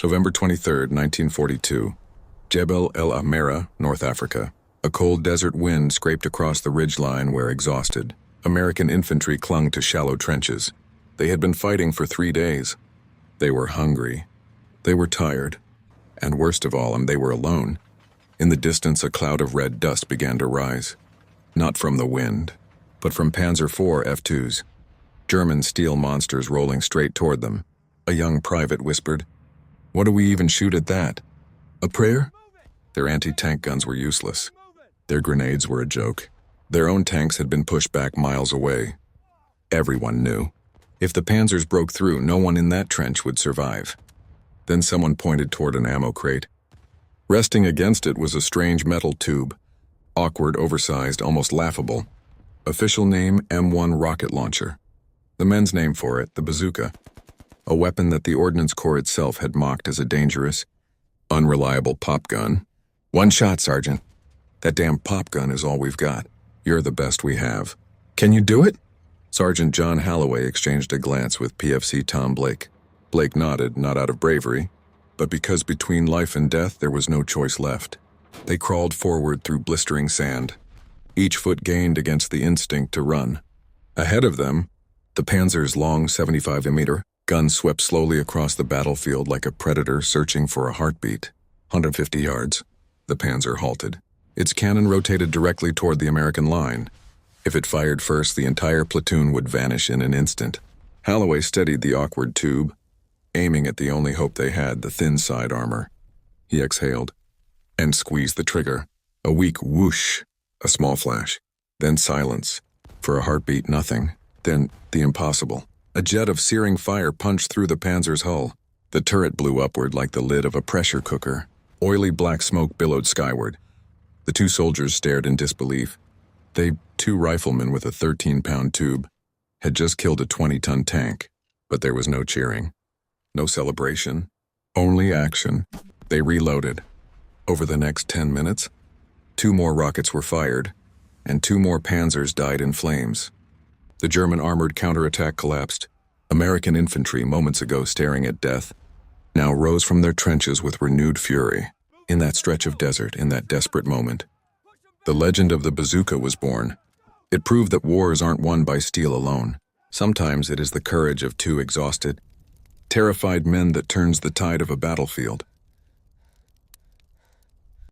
November 23, 1942. Jebel El Amera, North Africa. A cold desert wind scraped across the ridgeline where, exhausted, American infantry clung to shallow trenches. They had been fighting for 3 days. They were hungry. They were tired. And worst of all, they were alone. In the distance, a cloud of red dust began to rise. Not from the wind, but from Panzer IV F2s. German steel monsters rolling straight toward them. A young private whispered, "What do we even shoot at that? A prayer?" Their anti-tank guns were useless. Their grenades were a joke. Their own tanks had been pushed back miles away. Everyone knew. If the panzers broke through, no one in that trench would survive. Then someone pointed toward an ammo crate. Resting against it was a strange metal tube. Awkward, oversized, almost laughable. Official name, M1 rocket launcher. The men's name for it, the Bazooka. A weapon that the Ordnance Corps itself had mocked as a dangerous, unreliable pop gun. "One shot, Sergeant. That damn pop gun is all we've got. You're the best we have. Can you do it?" Sergeant John Halloway exchanged a glance with PFC Tom Blake. Blake nodded, not out of bravery, but because between life and death there was no choice left. They crawled forward through blistering sand. Each foot gained against the instinct to run. Ahead of them, the Panzer's long 75mm gun swept slowly across the battlefield like a predator searching for a heartbeat. 150 yards. The Panzer halted. Its cannon rotated directly toward the American line. If it fired first, the entire platoon would vanish in an instant. Halloway steadied the awkward tube, aiming at the only hope they had, the thin side armor. He exhaled and squeezed the trigger. A weak whoosh, a small flash, then silence. For a heartbeat, nothing. Then the impossible. A jet of searing fire punched through the Panzer's hull. The turret blew upward like the lid of a pressure cooker. Oily black smoke billowed skyward. The two soldiers stared in disbelief. They, two riflemen with a 13-pound tube, had just killed a 20-ton tank. But there was no cheering. No celebration. Only action. They reloaded. Over the next 10 minutes, 2 more rockets were fired, and 2 more Panzers died in flames. The German armored counterattack collapsed. American infantry, moments ago staring at death, now rose from their trenches with renewed fury. In that stretch of desert, in that desperate moment, the legend of the Bazooka was born. It proved that wars aren't won by steel alone. Sometimes it is the courage of 2 exhausted, terrified men that turns the tide of a battlefield.